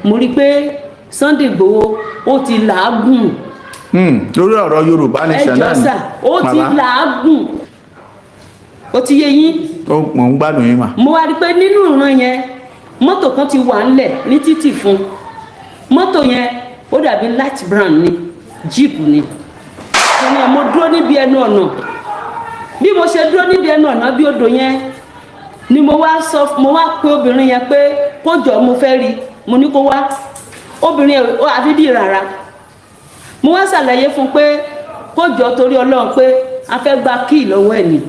mo rí pé Sunday Igboho ó ti làágùn. lórí ọ̀rọ̀ Yorùbá Nation náà ẹjọ́ sà ó ti làágùn, ó ti yé yín. mò ń gbádùn yín mà. mo wá rí pé nínú ìran yẹn mọ́tò kan ti wà ńlẹ̀ ní títì fún mọ́tò yẹn ó dàbí light brown ni jeep ni. mo dúró níbi ẹnu ọ̀nà bí mo ṣe dúró níbi ẹnu ọ̀nà bí odò yẹn ni mo wá pé obìnrin yẹn pé kó jọ mo fẹ́ rí, mo ní kó wá. obìnrin yẹn àfi bí rárá, mo wá ṣàlàyé fún pé kó jọ torí Ọlọ́run pé a fẹ́ gba kíì lọ́wọ́ ẹ̀ ní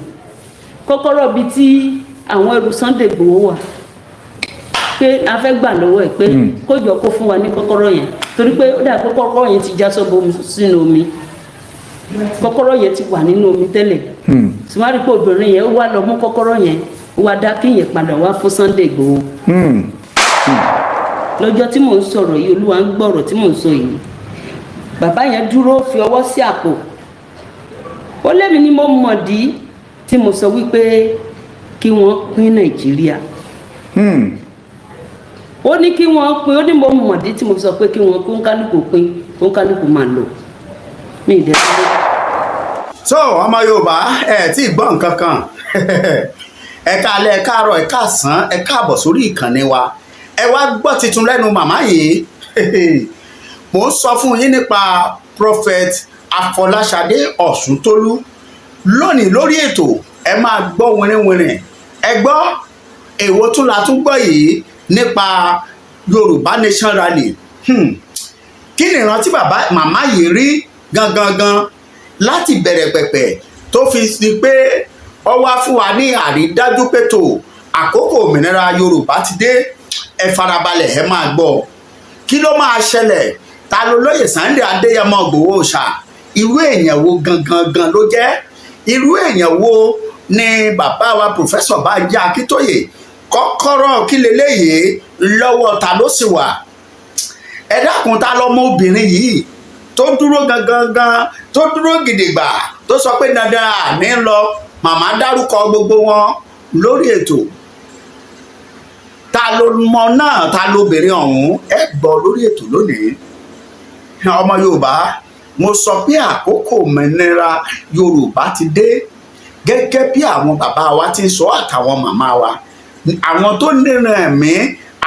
kọ́kọ́rọ́ bíi tí àwọn ẹrù Sunday Igboho wà pé a fẹ́ gbà lọ́wọ́ ẹ̀ pé kó jọ kó fún wa ní kọ́kọ́rọ́ yẹn torí pé ó dà pé kọ́kọ́rọ́ yẹn ti já sọ́bọ̀ sínú omi, kọ́kọ́rọ́ yẹn ti wà nínú omi tẹ́lẹ̀. sùmárì pé obìnrin yẹn ó wá lọ mú kọ́kọ́rọ́ yẹn ó wá dá kíyẹn padà wá fún Sunday Igboho. lọ́jọ́ tí mò ń sọ̀rọ̀ yìí Olúwa ń gbọ́rọ̀ tí mò ń sọ yìí, bàbá yẹn dúró fi ọwọ́ sí àpò, ó lémi ni mo mọ̀dí tí mo sọ wípé kí wọ́n pín Nàìjíríà. ó ní kí wọ́n pín, ó ní mo mọ̀dí tí mo sọ pé kí wọ́n pín kálukú pín kálukú máa lò mí ìdẹ́gbẹ́. so ọmọ Yorùbá tí gbọ́ nǹkan kan ẹ káalẹ́ ẹ káàárọ̀ ẹ káàsán ẹ káàbọ̀ sórí ìkànnì wa, ẹ wá gbọ́ titun lẹ́nu màmá yìí. mò ń sọ fún yín nípa prophet Afọláṣadé Ọ̀ṣuntólú lónìí lórí ètò. ẹ máa gbọ́ wìrìwìrì, ẹ gbọ́ èwo tún la tún gbọ́ yìí nípa Yorùbá Nation rally. kí ni ìrántí màmá yìí rí gangan láti bẹ̀rẹ̀ pẹ̀pẹ̀ tó fi di pé ó wá fún wa ní àrídájú pé tó àkókò òmìnira Yorùbá ti dé. ẹ farabalẹ̀ ẹ máa gbọ́ kí ló máa ṣẹlẹ̀, ta ló lóye Sunday Adéyẹmọ Ìgbòho ṣá, irú èèyàn wo gangan ló jẹ́, irú èèyàn wo ni bàbá wa pòfẹ́sọ̀ Bánjí Akíntóyè, kọ́kọ́rọ́ kí leléyìí lọ́wọ́ ta ló sì wà. ẹ dákun ta lọmọ obìnrin yìí tó dúró gangan tó dúró gidigba tó sọ pé dandan àní lọ. màmá dárúkọ gbogbo wọn lórí ètò. ta ló mọ náà, ta lóbìnrin ọ̀hún, ẹ gbọ́ lórí ètò lónìí. ọmọ Yorùbá, mo sọ pé àkókò òmìnira Yorùbá ti dé gẹ́gẹ́ bí àwọn bàbá wa ti ń sọ àtàwọn màmá wa, àwọn tó níran ẹ̀mí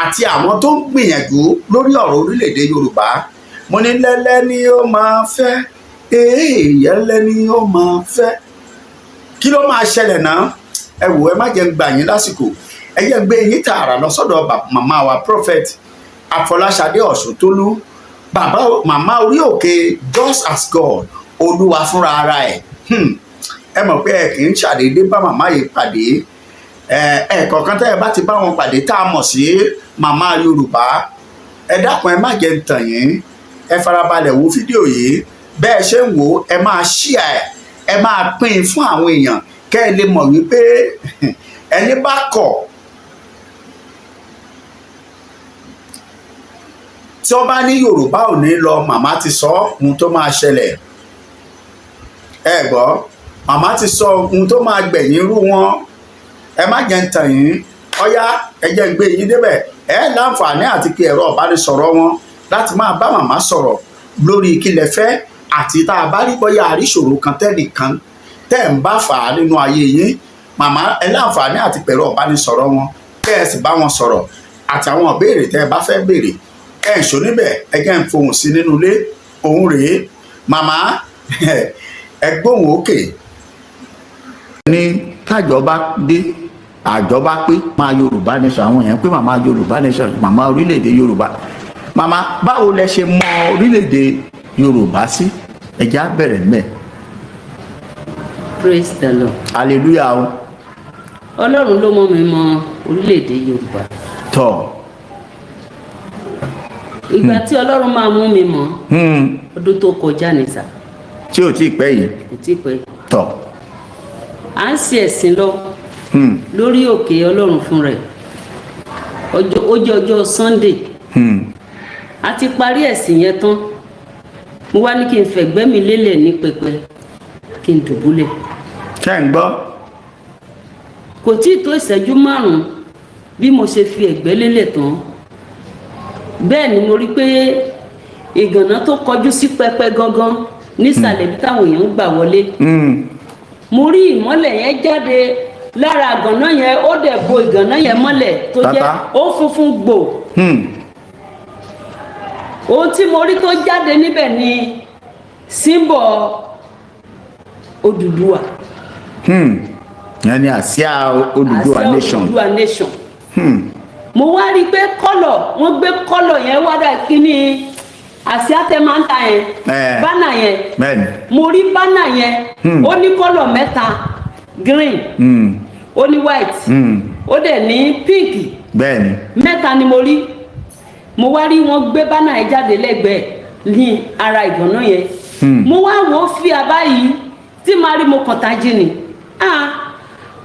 àti àwọn tó ń gbìyànjú lórí ọ̀rọ̀ orílẹ̀-èdè Yorùbá. mo ní lẹ́lẹ́ ni ó máa fẹ́, yẹ́lẹ́ ni ó máa fẹ́. kí ló máa ṣẹlẹ̀ náà? ẹ wò, ẹ má jẹ́ ń gbà yín lásìkò, ẹ jẹ́ gbé yín tààrà lọ sọ́dọ̀ màmá wa prophet Afọláṣadé Ọ̀ṣuntólú, màmá orí òkè just as God, Olúwa fúnra ara ẹ̀. ẹ mọ̀ pé ẹ kì í ṣàdédé bá màmá yìí pàdé. ẹ̀ẹ̀kọ̀ọ̀kan tẹ́ ẹ bá ti bá wọn pàdé tá a mọ̀ sí màmá Yorùbá. ẹ dákun ẹ má jẹ́ ń tàn yín, ẹ farabalẹ̀ wo fídíò yìí, bẹ́ẹ̀ ṣe ń wò ẹ máa share ẹ máa pín in fún àwọn èèyàn kẹ́ ẹ lè mọ̀ wípé ẹni bá kọ̀ tí wọ́n bá ní Yorùbá ò ní lọ, màmá ti sọ ohun tó máa ṣẹlẹ̀. ẹ gbọ́, màmá ti sọ ohun tó máa gbẹ̀yìn irú wọn. ẹ má jẹ́ ń tàn yín, ọ̀yá ẹ jẹ́ ń gbé yín débẹ̀. ẹ láǹfààní àti pé ẹ̀rọ ìbánisọ̀rọ̀ wọn láti máa bá màmá sọ̀rọ̀ lórí kílẹ̀ fẹ́, àti tá a bá rí bóyá àríṣòro kan tẹ́nìkan tẹ́ ń bá fà á nínú ayé yín. màmá ẹ láǹfààní àti pẹ̀rọ ìbánisọ̀rọ̀ wọn, kẹ́ ẹ sì bá wọn sọ̀rọ̀ àti àwọn ìbéèrè tẹ́ ẹ bá fẹ́ béèrè. ẹ ń ṣó níbẹ̀, ẹ jẹ́ ń fohùn sí nínú ilé. òun rèé màmá, ẹ gbóhùn òkè. ní kájọba dé àjọba pé máa Yorùbá Nation, àwọn èèyàn pé màmá Yorùbá Nation, màmá orílẹ̀-èdè Yorùbá. màmá, báwo lẹ ṣe mọ orílẹ̀-èdè Yorùbá sí? ẹ já bẹ̀rẹ̀ mẹ́. Praise the Lord. hallelujah o. Ọlọ́run ló mọ̀ mi mọ orílẹ̀-èdè Yorùbá. tọ́. ìgbà tí Ọlọ́run máa mú mi mọ̀ ọdún tó kọjá ní sà. tí ò tí ì pẹ́ yìí. kò tí ì pẹ́. tọ́. à ń ṣe ẹ̀sìn lọ lórí òkè Ọlọ́run fún rẹ̀. ó jẹ́ ọjọ́ Sunday. a ti parí ẹ̀sìn yẹn tán. mo wá ní kí n fẹ̀gbẹ́ mi lélẹ̀ ní pẹpẹ kí n dùbúlẹ̀. ṣé ń gbọ́? kò tí ì tó ìṣẹ́jú márùn-ún bí mo ṣe fi ẹ̀gbẹ́ lélẹ̀ tán bẹ́ẹ̀ ni mo rí pé ìgànná tó kọjú sí pẹpẹ gangan nísàlẹ̀ bí táwọn èèyàn ń gbà wọlé mo rí ìmọ́lẹ̀ yẹn jáde lára ìgànná yẹn ó dẹ̀ bo ìgànná yẹn mọ́lẹ̀ tó jẹ́ ó funfun gbò ohun tí mo rí tó jáde níbẹ̀ ni símbọ̀ Odùduwà yẹn ni àsíá Odùduwà nation. Odùduwà nation. Mo wá rí i pé kọ́lọ̀ wọ́n gbé kọ́lọ̀ yẹn wá dà kí ni àsíá tẹ máa ń ta yẹn bánà yẹn mo rí bánà yẹn ó ní kọ́lọ̀ mẹ́ta green ó ní white ó dẹ̀ ní pink mẹ́ta ni mo rí mo wá rí wọn gbé bánà yẹn jáde lẹ́gbẹ̀ẹ́ ní ara ìgànná yẹn mo wá wò ó fi àbá yìí tí màá rí mo kàn tají ni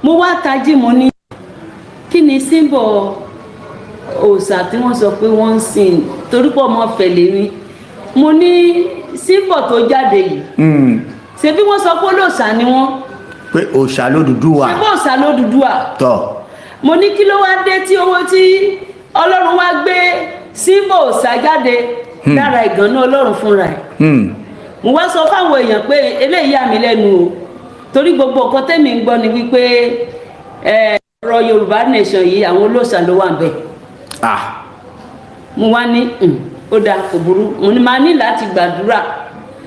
mo wá tají mo ní kí ni símbọ̀ òòṣà tí wọ́n sọ pé wọ́n ń sìn torí pé ọmọ fẹ̀lẹ̀ mi mo ní símbọ̀ tó jáde yìí ṣe bí wọ́n sọ pé olóòṣà ni wọ́n pé òòṣà l'Odùduwà ṣe pé òòṣà l'Odùduwà tọ̀ mo ní kí ló wá dé tí owó tí Ọlọ́run wá gbé símbọ̀ òòṣà jáde lára ìgànná Ọlọ́run fúnra ẹ̀ mo wá sọ fáwọn èèyàn pé eléyìí yà mí lẹ́nu o torí gbogbo nǹkan tẹ́mi ń gbọ́ ni wípé ọ̀rọ̀ Yorùbá nation yìí àwọn olóòṣà ló wà ń bẹ̀ mo wá ní ó dáa kò burú mo ní máa ní láti gbàdúrà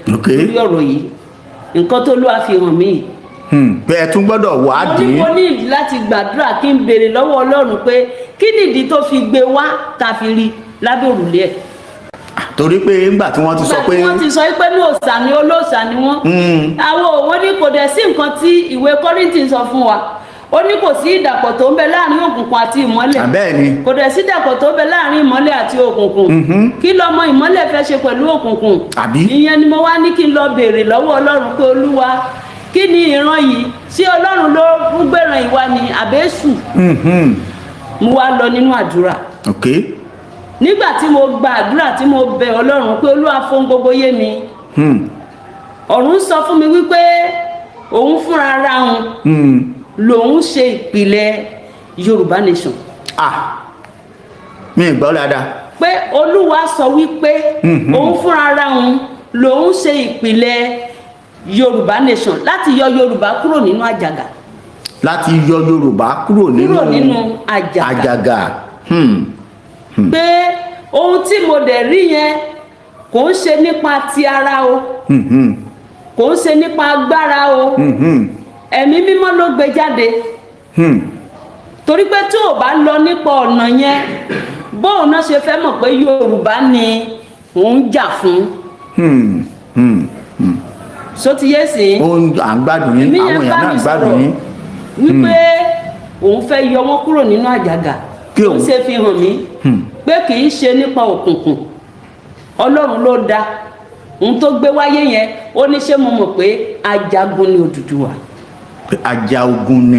lórí ọ̀rọ̀ yìí nǹkan tó ló wá fi hàn mí. bẹ́ẹ̀ tún gbọ́dọ̀ wádìí. mo ní láti gbàdúrà kí n béèrè lọ́wọ́ Ọlọ́run pé kí nìdí tó fi gbé wá ta fi rí lábẹ́ òrùlé ẹ̀. torí pé nígbà tí wọ́n ti sọ pé. wọ́n ti sọ pé ní òòṣà ni olóòṣà ni wọ́n. àwọn òwò ní kò dẹ̀ sí nǹkan tí ìwé Kọ́ríńtì sọ fún wa ó ní kò sí ìdàpọ̀ tó ń bẹ láàrin òkùnkùn àti ìmọ́lẹ̀. bẹ́ẹ̀ni. kò dẹ̀ sí ìdàpọ̀ tó ń bẹ láàrin ìmọ́lẹ̀ àti òkùnkùn. kí lọmọ ìmọ́lẹ̀ fẹ́ ṣe pẹ̀lú òkùnkùn. ìyẹn ni mo wá ní kí n lọ béèrè lọ́wọ́ Ọlọ́run pé Olúwa kí ni ìran yìí ṣé Ọlọ́run ló ń gbèràn ìwà ni àbẹ́sù. mo wá lọ nínú àdúrà. nígbà tí mo gba àdúrà tí mo bẹ Ọlọ́run pé Olúwa fún gbogbo yé mi. ọ̀run sọ fún mi wípé òun fúnra ara òun lòun ṣe ìpìlẹ̀ Yorùbá nation. mi ì gbọ́ dáadáa. pé Olúwa sọ wípé òun fúnra ara òun lòun ṣe ìpìlẹ̀ Yorùbá nation láti yọ Yorùbá kúrò nínú àjàgà. láti yọ Yorùbá kúrò nínú àjàgà. pé ohun tí mo dẹ̀ rí yẹn kò ń ṣe nípa ti ara o kò ń ṣe nípa agbára o. Ẹ̀mí mímọ́ ló gbé jáde torí pé tí ò bá lọ nípa ọ̀nà yẹn bóun náà ṣe fẹ́ mọ̀ pé Yorùbá ni òun jà fún. so ti yé sí. à ń gbádùn yín àwọn èèyàn náà ń gbádùn yín. wípé òun fẹ́ yọ wọ́n kúrò nínú àjàgà ó ṣe fi hàn mí pé kì í ṣe nípa òkùnkùn Ọlọ́run ló dá òun tó gbé wáyé yẹn ó ní ṣé mo mọ̀ pé ajagun ni Odùduwà.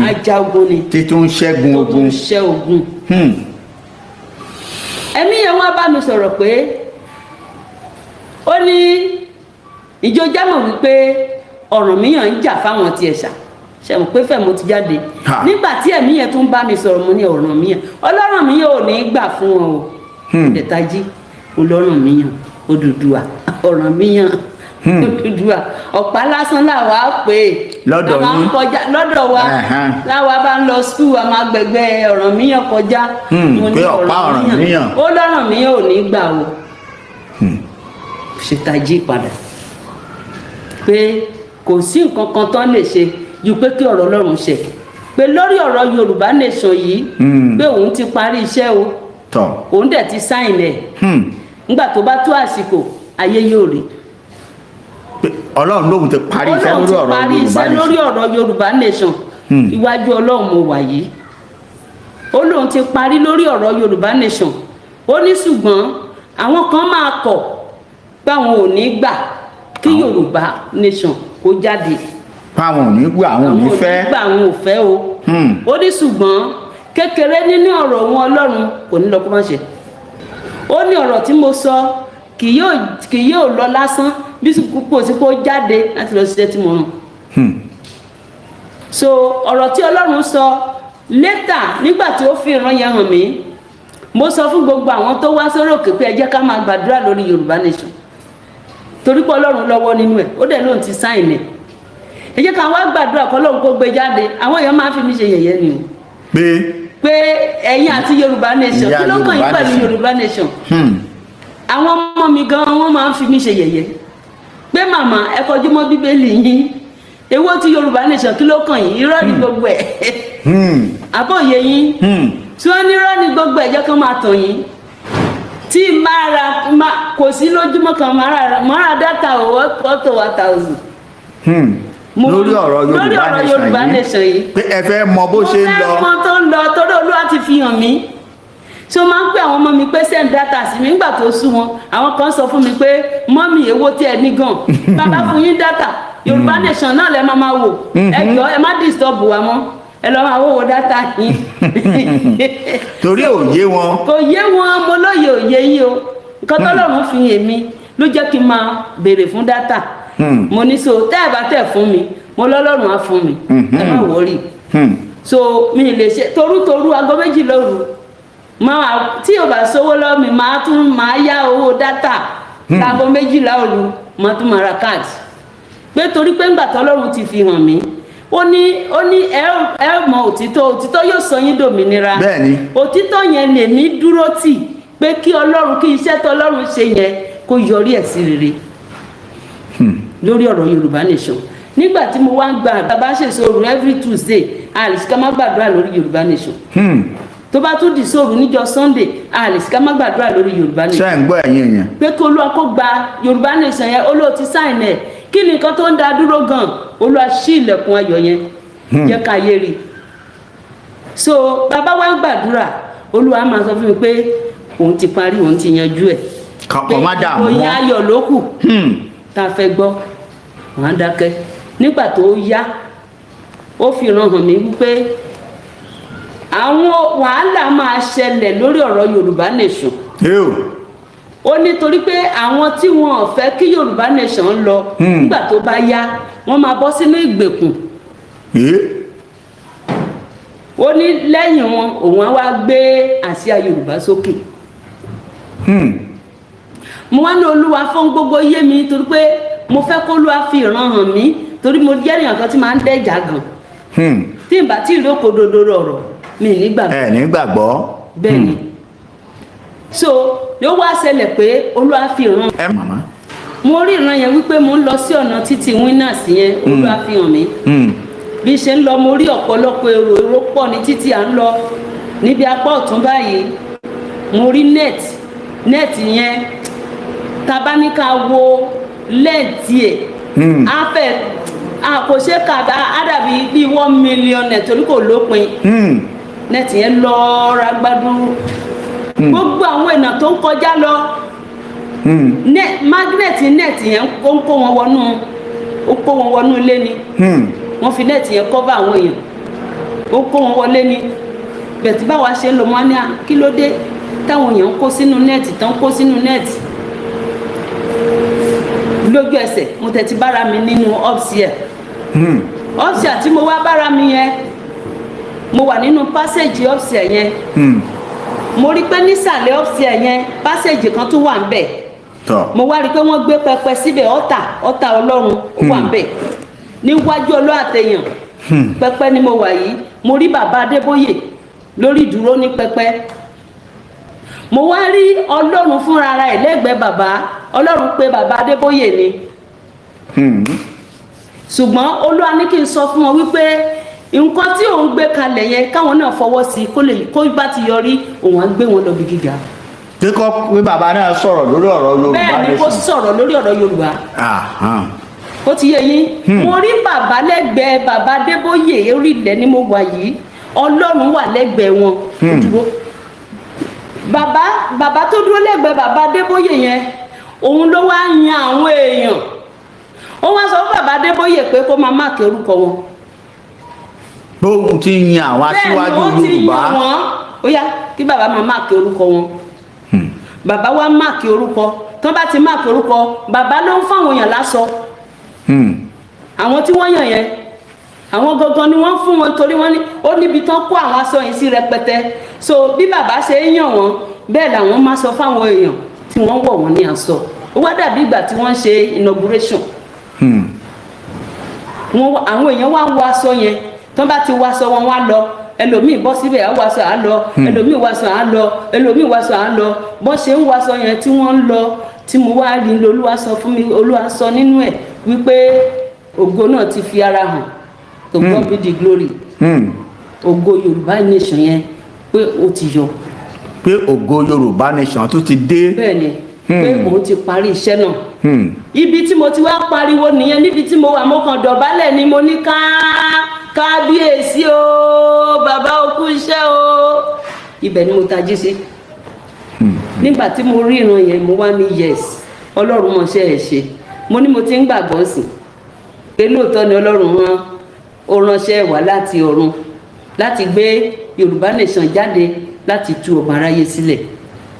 Ajagun ni títún ṣẹ́gun ogun. ẹ̀mí yẹn wá bá mi sọ̀rọ̀ pé ó ní ìjọ jámọ̀ wípé Ọ̀rànmíyàn ń jà fáwọn ti ẹ̀ṣà ṣẹ̀mọ̀ pé fẹ́ mo ti jáde nígbà tí ẹ̀mí yẹn tún bá mi sọ̀rọ̀ mo ní Ọ̀rànmíyàn Ọlọ́rànmíyàn ò ní gbà fún wọn o ìdẹ̀tají Ọlọ́rànmíyàn Odùduwà Ọ̀rànmíyàn Odùduwà ọ̀pá lásán làwa pè é lọ́dọ̀ yín lọ́dọ̀ wa láwa bá ń lọ skul àmọ́ agbègbè Ọ̀rànmíyàn kọjá mo ní Ọ̀rànmíyàn ó l'Ọ̀rànmíyàn ò ní gbà o ṣètàjí padà pé kò sí nǹkan kan tán lè ṣe ju pé kí ọ̀rọ̀ Ọlọ́run ṣẹ pé lórí ọ̀rọ̀ Yorùbá nation yìí pé òun ti parí iṣẹ́ o òun dẹ̀ ti sáìn ẹ̀ nígbà tó bá tó àsìkò ayé yóò rí. Ọlọ́run lóhun ti parí iṣẹ́ lórí ọ̀rọ̀ Yorùbá nation iwájú Ọlọ́run mo wà yìí ó lóhun ti parí lórí ọ̀rọ̀ Yorùbá nation ó ní ṣùgbọ́n àwọn kan máa kọ̀ báwọn ò ní gbà kí Yorùbá nation kó jáde. báwọn ò ní gbà àwọn ò ní fẹ́. àwọn ò fẹ́ o ó ní ṣùgbọ́n kékeré nínú ọ̀rọ̀ wọn Ọlọ́run kò ní lọ kó má ṣe ó ní ọ̀rọ̀ tí mo sọ kì yóò lọ lásán bí kò sí kó jáde láti lọ ṣiṣẹ́ tí mo rán. so ọ̀rọ̀ tí Ọlọ́run sọ létà nígbà tí ó fi ìran yẹn hàn mí mo sọ fún gbogbo àwọn tó wá sórí òkè pé ẹ jẹ́ ká máa gbàdúrà lórí Yorùbá Nation torí pé Ọlọ́run lọ́wọ́ nínú ẹ̀ ó dẹ̀ lóun ti sáìn ẹ̀ ẹ jẹ́ ká wá gbàdúrà kọ́ lóun kó gbé jáde àwọn èèyàn máa fi mí ṣe yẹ̀yẹ́ ni o pé ẹ̀yin àti Yorùbá Nation kí ló kàn yín pẹ̀lú Yorùbá Nation àwọn ọmọ mi gan wọ́n máa ń fi mí ṣe yẹ̀yẹ́ pé màmá ẹ kọjú mọ́ Bíbélì yín èwo ti Yorùbá Nation kí ló kàn yín irọ́ ni gbogbo ẹ̀ àbọ̀yé yín tí wọ́n ní irọ́ ni gbogbo ẹ̀ jẹ́ kán máa tàn yín tí kò sí lójúmọ́ kan máa ra dátà ọ̀tọ̀ 1000 lórí ọ̀rọ̀ Yorùbá Nation yìí pé ẹ fẹ́ mọ bó ṣe ń lọ mo fẹ́ mọ tó ń lọ torí Olúwa ti fi hàn mí tí ó máa ń pè àwọn ọmọ mi pé send data sí mi nígbà tó sú wọn àwọn kan sọ fún mi pé mọ́mì èwo tí ẹ ní gan bàbá fún yín data Yorùbá Nation náà lẹ máa wò ẹ jọ ẹ má disturb wa mọ́ ẹ lọ máa wọ́wọ́ data yín torí òye wọn kò yé wọn mo lóye òye yín o nǹkan tọ́lọ́run fi hàn mí ló jẹ́ kí n máa béèrè fún data mo ní so tẹ́ ẹ bá tẹ̀ fún mi mo lọ́lọ́run á fún mi ẹ má wọ́rì so mi lè ṣe torútorú aago 2 lóru tí o bá sówó lọ́wọ́ mi máa yá owó dátà aago 2 òru máa tún máa ra káàdì pé torí pé ńgbà tọ́lọ́run ti fi hàn mí ó ní ẹ mọ òtítọ́ yóò sọ yín dòmìnira òtítọ́ yẹn lèmi dúró tì pé kí Ọlọ́run kí iṣẹ́ tọ́lọ́run ṣe yẹn kó yọrí ẹ̀ sí rere lórí ọ̀rọ̀ Yorùbá Nation nígbà tí mo wá ń gba bàbá ṣèṣòro every Tuesday àlìsíká má gbàdúrà lórí Yorùbá Nation tó bá tún di sóòrù níjọ́ Sunday àlìsíká má gbàdúrà lórí Yorùbá Nation ṣe ń gbọ́ ẹ̀yìn èèyàn pé kí Olúwa kó gba Yorùbá Nation yẹn Olúwa ti sáìn ẹ̀ kí ni nǹkan tó ń da dúró gan Olúwa ṣí ilẹ̀kùn ayọ̀ yẹn jẹ́ ká yé rí so bàbá wa ń gbàdúrà Olúwa máa sọ fún mi pé òun ti parí òun ti yanjú ẹ̀ kọ̀ọ̀kan má dààmú òyìn ayọ̀ ló kù tá a fẹ́ gbọ́ wọn á dákẹ́ nígbà tó yá ó fi ràn hàn mí wípé àwọn wàhálà máa ṣẹlẹ̀ lórí ọ̀rọ̀ Yorùbá Nation ó nítorí pé àwọn tí wọn ò fẹ́ kí Yorùbá Nation lọ nígbà tó bá yá wọ́n máa bọ́ sínú ìgbèkùn ó ní lẹ́yìn wọn òun á wá gbé àsíá Yorùbá sókè mo wá ní Olúwa fún gbogbo yé mi torí pé mo fẹ́ kó Olúwa fi ìran hàn mí torí mo jẹ́ èèyàn kan tí máa ń dẹ́jà gan tí n bá tí ìlú òkòdodo rọ̀rọ̀ mi nígbàgbọ́ bẹ́ẹ̀ ni so yóò wá ṣẹlẹ̀ pé Olúwa fi ìran mo rí ìran yẹn wípé mo ń lọ sí ọ̀nà títí winners yẹn Olúwa fi hàn mí bí ṣe ń lọ mo rí ọ̀pọ̀lọpọ̀ èrò pọ̀ ní títí à ń lọ níbi apá ọ̀tún báyìí mo rí net yẹn tabaníkà wo lẹ́ẹ̀tì ẹ̀ afẹ́ kò ṣe kàdá àdàbí bíi 1 million net torí kò lópin net yẹn lọ́ọ́ra gbádùn gbogbo àwọn èèyàn tó ń kọjá lọ magnet net yẹn ó ń kó wọn wọnú ilé ni wọ́n fi net yẹn cover àwọn èèyàn ó kó wọn wọlé ni bẹ̀tí báwa ṣe ń lọ mọ́ ní kí ló dé táwọn èèyàn ń kó sínú net tán kó sínú net lójú ẹsẹ̀ mo tẹ̀tí bára mi nínú upstairs tí mo wá bára mi yẹn mo wà nínú passage upstairs yẹn mo rí pé nísàlẹ̀ upstairs yẹn passage kan tún wà ńbẹ̀ mo wá rí pé wọ́n gbé pẹpẹ síbẹ̀ ọ̀tà Ọlọ́run wà ńbẹ̀ níwájú ọlọ́àtẹ̀yàn pẹpẹ ni mo wà yìí mo rí bàbá Adébóyè lórí ìdúró ní pẹpẹ mo wá rí Ọlọ́run fúnra ara ẹ̀ lẹ́gbẹ̀ẹ́ bàbá Ọlọ́run pé bàbá Adébóyè ni ṣùgbọ́n Olúwa ní kí n sọ fún wọn wípé nǹkan tí òun gbé kalẹ̀ yẹn káwọn náà fọwọ́ sí kó bá ti yọrí òun á gbé wọn lọ bí gíga. kíkọ́ pé bàbá náà sọ̀rọ̀ lórí ọ̀rọ̀ Yorùbá bẹ́ẹ̀ ni kó sọ̀rọ̀ lórí ọ̀rọ̀ Yorùbá ó ti yé yín mo rí bàbá lẹ́gbẹ̀ẹ́ bàbá Adébóyè orí ilẹ̀ ni mo wà yìí Ọlọ́run wà lẹ́gbẹ̀ẹ́ wọn dúró bàbá tó dúró lẹ́gbẹ̀ẹ́ bàbá Adébóyè yẹn òun ló wá yan àwọn èèyàn ó wá sọ fún bàbá Adébóyè pé kó máa máàkì orúkọ wọn. bóun ti yan àwọn aṣíwájú Yorùbá bẹ́ẹ̀ ni ó ti yan wọn ó yá kí bàbá máa máàkì orúkọ wọn bàbá wa máàkì orúkọ tó bá ti máàkì orúkọ bàbá ló ń fáwọn èèyàn lásọ àwọn tí wọ́n yàn yẹn àwọn gangan ni wọ́n fún wọn torí wọ́n ní ó níbi tán kó àwọn aṣọ yìí sí rẹpẹtẹ so bí bàbá ṣe ń yàn wọ́n bẹ́ẹ̀ làwọn máa sọ fáwọn èèyàn tí wọ́n wọ̀ wọ́n ní aṣọ ó wá dàbí ìgbà tí wọ́n ṣe inauguration àwọn èèyàn wá wọ aṣọ yẹn tán bá ti wọ aṣọ wọn wá lọ ẹlòmíì bọ́ síbẹ̀ á wọ aṣọ á lọ ẹlòmíì wọ aṣọ á lọ ẹlòmíì wọ aṣọ á lọ bọ́n ṣe ń wọ aṣọ yẹn tí wọ́n ń lọ tí mo wá rí Olúwa sọ fún mi Olúwa sọ nínú ẹ̀ wípé ògo náà ti fi ara hàn to God be the glory ògo Yorùbá nation yẹn pé ó ti yọ. pé ògo Yorùbá nation tó ti dé. bẹ́ẹ̀ni pé òun ti parí iṣẹ́ náà. ibi tí mo ti wá pariwo nìyẹn níbi tí mo wà mo kàn dọ̀bálẹ̀ ni mo ní kábíyèsí o bàbá okú iṣẹ́ o ibẹ̀ ni mo tají sí. nígbà tí mo rí ìran yẹn mo wá ní yes Ọlọ́run mọṣẹ́ ẹ̀ ṣe mo ní mo ti ń gbàgbọ́ sí pé lóòótọ́ ni Ọlọ́run rán ó ránṣẹ́ wá láti ọ̀run láti gbé Yorùbá nation jáde láti tú ọba aráyé sílẹ̀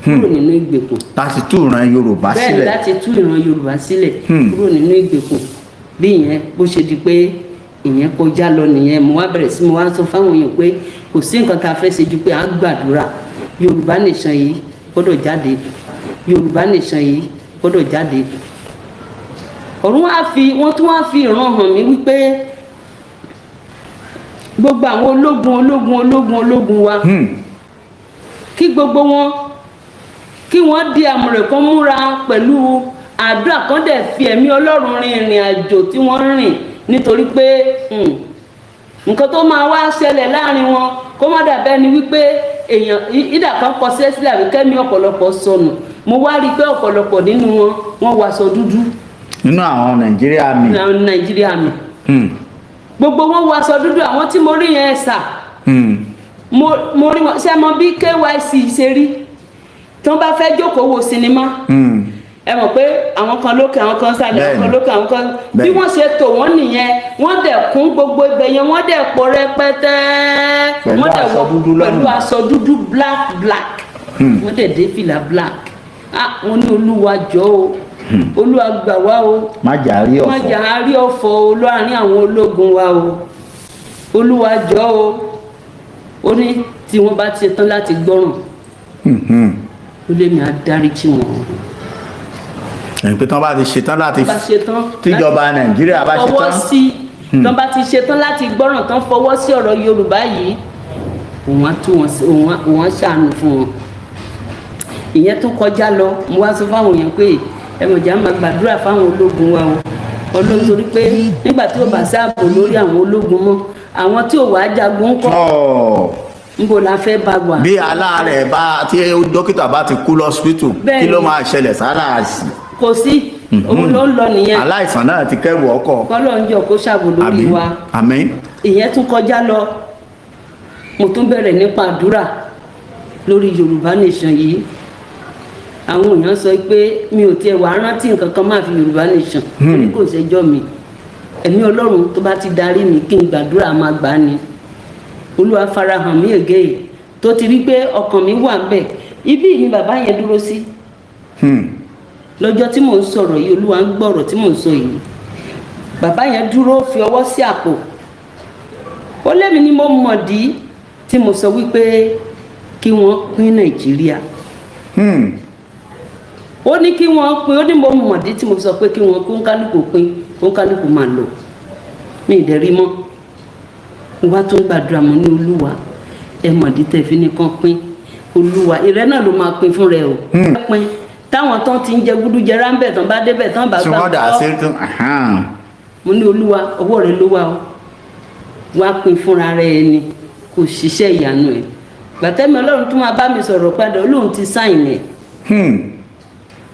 kúrò nínú ìgbèkùn. láti tú ìran Yorùbá sílẹ̀. bẹ́ẹ̀ láti tú ìran Yorùbá sílẹ̀ kúrò nínú ìgbèkùn bí ìyẹn bó ṣe di pé ìyẹn kọjá lọ nìyẹn mo wá bẹ̀rẹ̀ sí mo wá sọ fáwọn èèyàn pé kò sí nǹkan tá a fẹ́ ṣe ju pé à ń gbàdúrà Yorùbá nation yìí gbọ́dọ̀ jáde Yorùbá nation yìí gbọ́dọ̀ jáde. ọ̀run wọ́n tún wá fi ìran hàn mí wípé gbogbo àwọn ológun wa kí gbogbo wọn kí wọ́n di àmọ̀ràn kan múra pẹ̀lú àdúrà kan dẹ̀ fi ẹ̀mí Ọlọ́run rin ìrìn àjò tí wọ́n rìn nítorí pé nǹkan tó máa wá ṣẹlẹ̀ láàrin wọn kó má dàbẹ́ ni wípé èèyàn ìdà kan kọ sílẹ̀ àbí kẹ́mi ọ̀pọ̀lọpọ̀ sọnù mo wá rí i pé ọ̀pọ̀lọpọ̀ nínú wọn wọ aṣọ dúdú. nínú àwọn Nàìjíríà mi. àwọn Nàìjíríà mi. gbogbo wọn wọ aṣọ dúdú àwọn tí mo rí yẹn sà. mo rí wọn ṣe mọ bí KYC ṣe rí tí wọn bá fẹ́ jókòó wo sinimá ẹ mọ̀ pé àwọn kan lókè àwọn kan sálẹ̀ àwọn kan lókè àwọn kan bí wọ́n ṣe tò wọ́n nìyẹn wọ́n dẹ̀ kún gbogbo ibẹ̀ yẹn wọ́n dẹ̀ pọ̀ rẹpẹtẹ wọ́n dẹ̀ wọ pẹ̀lú aṣọ dúdú black wọ́n dẹ̀ dé fìlà black wọ́n ní Olúwa jọ̀ọ́ o Olúwa gbà wá o má jà á rí ọ̀fọ̀ láàrin àwọn ológun wa o Olúwa jọ̀ọ́ o ó ní tí wọ́n bá ti tán láti gbọ́ràn ó lé mi á dáríjì wọn. ẹ̀yìn pé tán bá ti ṣetán láti tíjọba Nàìjíríà bá ṣetán fọwọ́ sí tán bá ti ṣetán láti gbọ́ràn tán fọwọ́ sí ọ̀rọ̀ Yorùbá yìí òun á tú òun á ṣàánú fún wọn. ìyẹn tó kọjá lọ mo wá sọ fáwọn èèyàn pé ẹmọ̀jà máa gbàdúrà fáwọn ológun wa o Ọlọ́run torí pé nígbà tí ó bá sáàbò lórí àwọn ológun mọ́ àwọn tí ò wá jagun kọ́ níbo la fẹ́ bá wà. bí aláàárẹ̀ bá tí dókítà bá ti kú lọ́sítítù kí ló máa ṣẹlẹ̀ sára sí. kò sí òun ló ń lọ nìyẹn. aláìsàn náà ti kẹ́rù ọkọ̀. kọ́lọ́ ń jọ kó ṣàbò lórí wa. àmín. ìyẹn tún kọjá lọ mo tún bẹ̀rẹ̀ nípa àdúrà lórí Yorùbá nation yìí àwọn èèyàn sọ pé mi ò tiẹ̀ wá rántí nǹkan kan máa fi Yorùbá nation torí kò ṣẹjọ́ mi ẹ̀mí Ọlọ́run tó bá ti darí mi kí n gbàdúrà máa gbà á ni Olúwa farahàn mí ègé tó ti rí pé ọkàn mi wà ń bẹ̀ ibí ni bàbá yẹn dúró sí lọ́jọ́ tí mò ń sọ̀rọ̀ yìí Olúwa ń gbọ́rọ̀ tí mò ń sọ yìí bàbá yẹn dúró fi ọwọ́ sí àpò ó lémi ni mo mọ̀dí tí mo sọ wípé kí wọ́n pín Nàìjíríà ó ní kí wọ́n pín ó ní mo mọ̀dí tí mo sọ pé kí wọ́n kó kálukú pín kó kálukú máa lò ní ìdẹ̀rí mọ́ wá tó ń gbàdúrà mọ́ ní Olúwa ẹ mọ̀dí tẹ̀ fi nìkan pín Olúwa ìrẹ́ náà ló máa pín fún rẹ o pín táwọn tán ti ń jẹ gúdú jẹ ráńbẹ̀ tán bá débẹ̀ tán bá gbà kọ́ mo ní Olúwa ọwọ́ rẹ ló wà o wá pín fúnra rẹ ni kò ṣiṣẹ́ ìyanu ẹ̀ gbàtẹ́mi Ọlọ́run tó máa bá mi sọ̀rọ̀ padà Ọlọ́run ti sáìn ẹ̀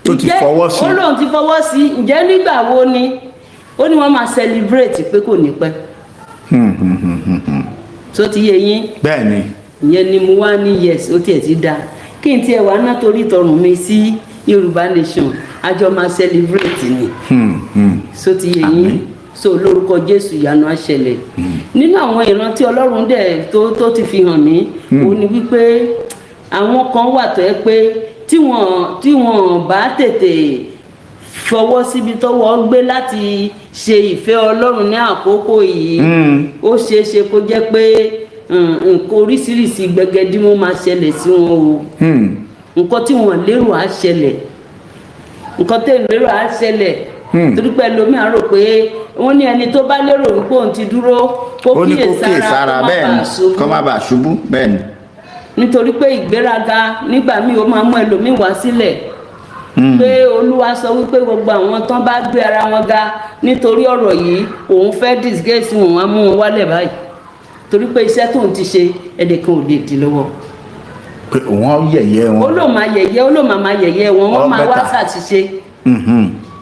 tó ti fọwọ́ sí. Ọlọ́run ti fọwọ́ sí ǹjẹ́ nígbà wo ni ó ní wọ́n máa celebrate pé kò ní pẹ́ tó ti yé yín. bẹ́ẹ̀ ni. ìyẹn ni mo wá ní yes ó tiẹ̀ ti dáa kí n tiẹ̀ wá ná torí tọrùn mi sí Yorùbá nation àjọ máa celebrate ni tó ti yé yín so lórúkọ Jésù ìyanu á ṣẹlẹ̀ nínú àwọn ìran tí Ọlọ́run dẹ̀ tó ti fi hàn mí òun ni wípé àwọn kan wà tó yẹ pé tí wọ́n bá tètè fọwọ́ síbi tọ́wọ́ gbé láti ṣe ìfẹ́ Ọlọ́run ní àkókò yìí ó ṣeé ṣe kó jẹ́ pé nǹkan oríṣiríṣi gbẹgẹdímọ̀ máa ṣẹlẹ̀ sí wọn o nǹkan tí wọ́n lérò á ṣẹlẹ̀ nǹkan tẹ̀ lérò á ṣẹlẹ̀ torí pé ẹlòmíràn rò pé wọ́n ní ẹni tó bá lérò wípé òun ti dúró kó kíyèsára kó má bàa ṣubú bẹ́ẹ̀ ni. nítorí pé ìgbéraga nígbà míì ó máa mú ẹlòmíì wá sílẹ̀ pé Olúwa sọ wípé gbogbo àwọn tán bá gbé ara wọn ga nítorí ọ̀rọ̀ yìí òun fẹ́ disgrace wọn wá mú wọn wálẹ̀ báyìí torí pé iṣẹ́ tóun ti ṣe ẹnìkan ò lè dì lọ́wọ́. pé wọ́n yẹ̀yẹ́ wọn. ó lò máa yẹ̀yẹ́ ó lò máa yẹ̀yẹ́ wọn wọ́n máa wá ṣàṣìṣe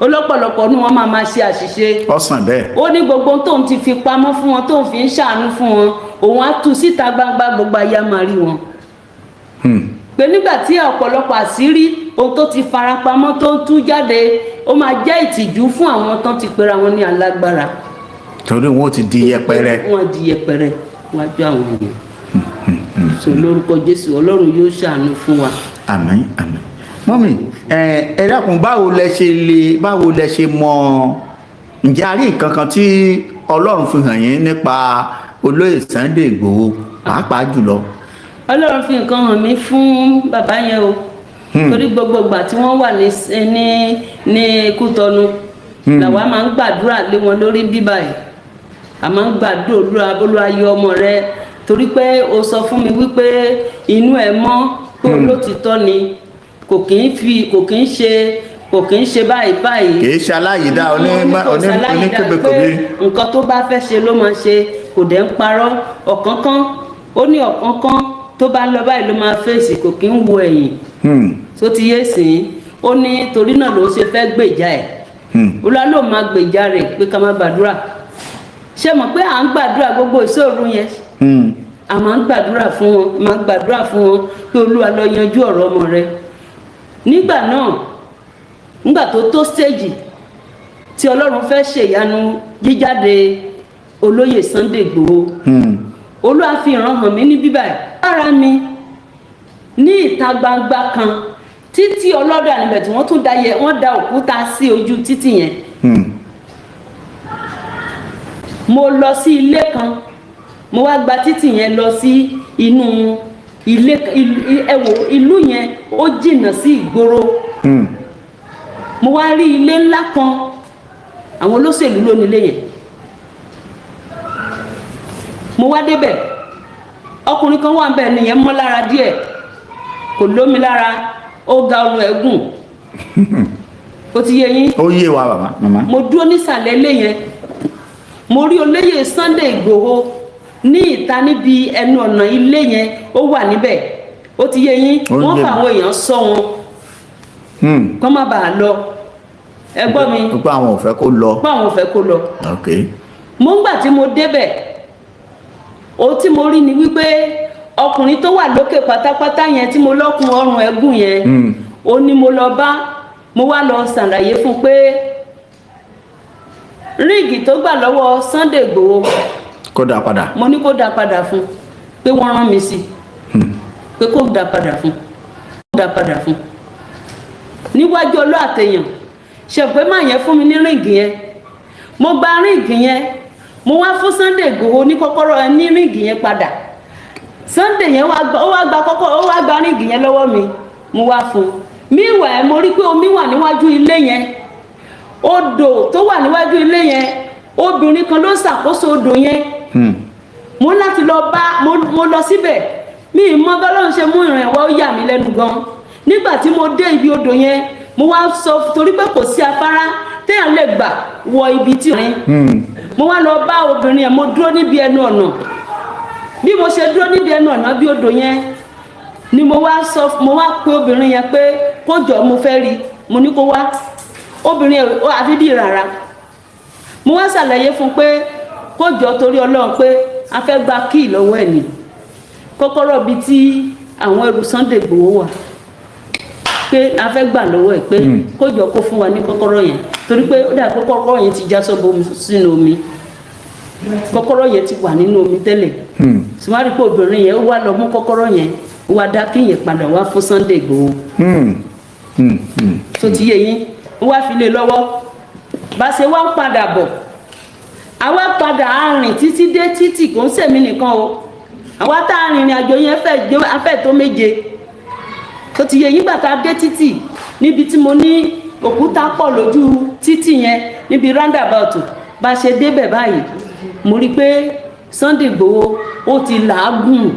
ọlọ́pọ̀lọpọ̀ ní wọ́n máa ṣe àṣìṣe. ọ̀sán bẹ́ẹ̀. ó ní gbogbo tóun ti fi pamọ́ fún wọn tóun fi ń ṣàánú fún wọn òun á tú síta gbangba gbogbo ayé á máa rí wọn. pé nígbà tí ọ̀pọ̀lọpọ̀ àṣírí ohun tó ti farapamọ́ tó ń tú jáde ó máa jẹ́ ìtìjú fún àwọn tán ti pera wọn ní alágbára. torí wọn ti di yẹpẹrẹ. wọn di yẹpẹrẹ wájú àwọn èèyàn. sọ lórúkọ Jésù Ọlọ́run yóò ṣàánú fún wa. àmín àmín. mọ́mì ẹ dákun báwo lẹ ṣe mọ̀ ǹjẹ́ a rí nǹkan kan tí Ọlọ́run fi hàn yín nípa olóyè Sunday Igboho pàápàá jùlọ. Ọlọ́run fi nǹkan hàn mí fún bàbá yẹn o torí gbogbo ìgbà tí wọ́n wà ní Kútọ́nù làwa máa ń gbàdúrà lé wọn lórí bíbá ẹ̀ a máa ń gbàdúrà Olúwa yọ ọmọ rẹ torí pé o sọ fún mi wípé inú ẹ̀ mọ́ pé olótìtọ́ ni kò kì í ṣe báyìí. kì í ṣe aláyìídá oníkébékébé. nǹkan tó bá fẹ́ ṣe ló máa ṣe kò dẹ̀ ń parọ́ ọ̀kánkán ó ní ọ̀kánkán tó bá ń lọ báyìí ló máa fèsì kò kí ń wo ẹ̀yìn. tó ti yé sìn ó ní torí náà ló ṣe fẹ́ gbèjà ẹ̀ Olúwa ló máa gbèjà rẹ̀ pé ká má gbàdúrà ṣé mọ̀ pé à ń gbàdúrà gbogbo ìṣòro yẹn a máa ń gbàdúrà fún wọn pé Olúwa lọ yanjú ọ̀rọ̀ ọmọ rẹ̀. nígbà náà nígbà tó stage tí Ọlọ́run fẹ́ ṣèyanu jíjáde olóyè Sunday Igboho Olúwa fi ìran hàn mí ní bíbá ẹ̀ lára mi ní ìta gbangba kan títí ọlọ́dà níbẹ̀ tí wọ́n tún wọ́n da òkúta sí ojú títì yẹn mo lọ sí ilé kan mo wá gba títì yẹn lọ sí inú ilé ìlú yẹn ó jìnnà sí ìgboro mo wá rí ilé ńlá kan àwọn olóṣèlú ló nílé yẹn mo wá débẹ̀ ọkùnrin kan wà ń bẹ̀ nìyẹn mọ́ lára díẹ̀ kò lómi lára ó ga ọrùn ẹ̀gùn ó ti yé yín. ó yé wa bàbá màmá. mo dúró nísàlẹ̀ ilé yẹn mo rí olóyè Sunday Igboho ní ìta níbi ẹnu ọ̀nà ilé yẹn ó wà níbẹ̀ ó ti yé yín wọ́n fà àwọn èèyàn sọ wọn kọ́ má bàa lọ ẹ gbọ́ mi. pé àwọn ò fẹ́ kó lọ. pé àwọn ò fẹ́ kó lọ. ok. mo ń gbà tí mo débẹ̀ ohun tí mo rí ni wípé ọkùnrin tó wà lókè pátápátá yẹn tí mo lọ́kùn ọrùn ẹ̀gùn yẹn ó ní mo lọ bá mo wá lọ ṣàlàyé fún pé ríìgì tó gbà lọ́wọ́ Sunday Igboho kó dá padà. mo ní kó dá padà fún pé wọ́n rán mi sí pé kó dá padà fún níwájú ọlọ́ àtẹ̀yàn ṣẹ̀pẹ́ máa yẹn fún mi ní ríìgì yẹn mo gba ríìgì yẹn mo wá fún Sunday Igboho ní kọ́kọ́rọ́ ní ríìgì yẹn padà Sunday yẹn ó wá gba ríìgì yẹn lọ́wọ́ mi mo wá fún míwà mo rí pé omi wà níwájú ilé yẹn odò tó wà níwájú ilé yẹn obìnrin kan ló ṣàkóso odò yẹn mo láti lọ bá mo lọ síbẹ̀ mi ì mọ bọ́lọ́run ṣe mú ìrànwọ́ ó yà mí lẹ́nu gan nígbà tí mo dé ibi odò yẹn mo wá sọ torí pé kò sí afárá téèyàn lè gbà wọ ibi tí rìn mo wá lọ bá obìnrin yẹn mo dúró níbi ẹnu ọ̀nà bí mo ṣe dúró níbi ẹnu ọ̀nà bí odò yẹn ni mo wá pe obìnrin yẹn pé kó jọ mo fẹ́ rí mo ní kó wá obìnrin yẹn àfi bí rárá mo wá ṣàlàyé fún pé kó jọ torí Ọlọ́run pé a fẹ́ gba kíì lọ́wọ́ ẹ̀ ní kọ́kọ́rọ́ bíi tí àwọn ẹrù Sunday Igboho wà pé a fẹ́ gbà lọ́wọ́ ẹ̀ pé kó jọ kó fún wa ní kọ́kọ́rọ́ yẹn torí pé ó dà kọ́kọ́rọ́ yẹn ti já sọ́bọ̀ sínú omi kọ́kọ́rọ́ yẹn ti wà nínú omi tẹ́lẹ̀ sùmárì pé obìnrin yẹn ó wá lọ mú kọ́kọ́rọ́ yẹn ó wá dá kí yẹn padà wá fún Sunday Igboho tó ti yé yín wá fi lé lọ́wọ́ bá ṣe wá ń padà bọ̀ àwa padà arìn títí dé títì kò ń sèmi nìkan o àwa tá a rìnrìn àjò yẹn fẹ́ tó méje tó ti yẹ yín gbà tá a dé títì níbi tí mo ní òkúta pọ̀ lójú títì yẹn níbi roundabout bá ṣe débẹ̀ báyìí mo rí i pé Sunday Igboho ó ti làágùn.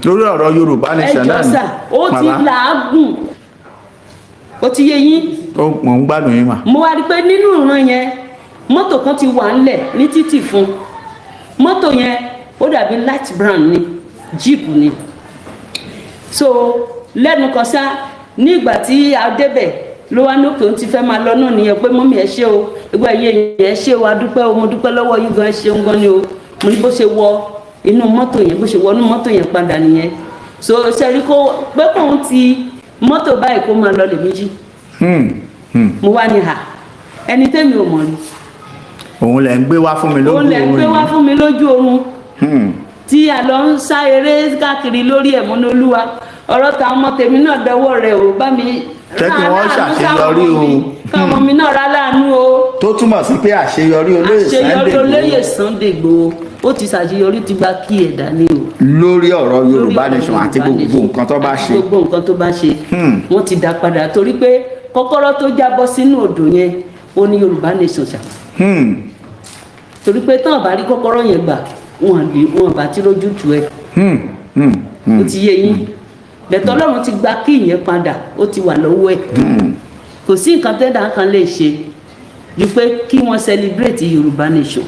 lórí ọ̀rọ̀ Yorùbá Nation náà ẹjọ́ sà ó ti làágùn ó ti yé yín. mò ń gbádùn yín mà. mo wá rí i pé nínú ìran yẹn mọ́tò kan ti wà ńlẹ̀ ní títì fún mọ́tò yẹn ó dàbí light brown ni jeep ni so lẹ́nu kan sá ní ìgbà tí a débẹ̀ ló wá ní òkè òun ti fẹ́ máa lọ náà nìyẹn pé mọ́mí ẹ ṣé o ẹgbẹ́ ẹ̀yẹ yẹn ṣé o adúpẹ́ o mo dúpẹ́ lọ́wọ́ yín gan ẹ ṣeun gan ni o mo ní bó ṣe wọ inú mọ́tò yẹn bó ṣe wọ inú mọ́tò yẹn padà nìyẹn so ṣẹ́rí kó pé kóun ti mọ́tò báyìí kó máa lọ lè méjì mo wá ní hà ẹni tẹ́mi ò mọ̀ rí òun lẹ ń gbé wá fún mi lójú oorun òun lẹ ń gbé wá fún mi lójú oorun tí a lọ ń sá eré káàkiri lórí ẹ̀mọ́ n'Olúwa ọ̀rọ̀ ta ọmọ tèmi náà dọwọ́ rẹ̀ ò bá mi jẹ́ kí wọ́n ṣàṣeyọrí o káwọn mi náà rà láàánú o. tó túmọ̀ sí pé àṣeyọrí olóyè Sunday Igboho ó ti ṣàṣeyọrí ti gba kí ẹ̀ dání o. lórí ọ̀rọ̀ Yorùbá Nation àti gbogbo nǹkan tó bá ṣe. gbogbo nǹkan tó bá ṣe wọ́n ti dá padà torí pé kọ́kọ́rọ́ tó jábọ́ sínú odò yẹn ó ní Yorùbá Nation ṣá. torí pé tán àbá rí kọ́kọ́rọ́ yẹn gbà wọn bá ti rójú tu ẹ. ó ti yé yín bẹ̀tọ̀ Ọlọ́run ti gba kí ìyẹn padà ó ti wà lọ́wọ́ ẹ̀ kò sí nǹkan tẹ́dà kan lè ṣe ju pé kí wọ́n celebrate Yorùbá Nation.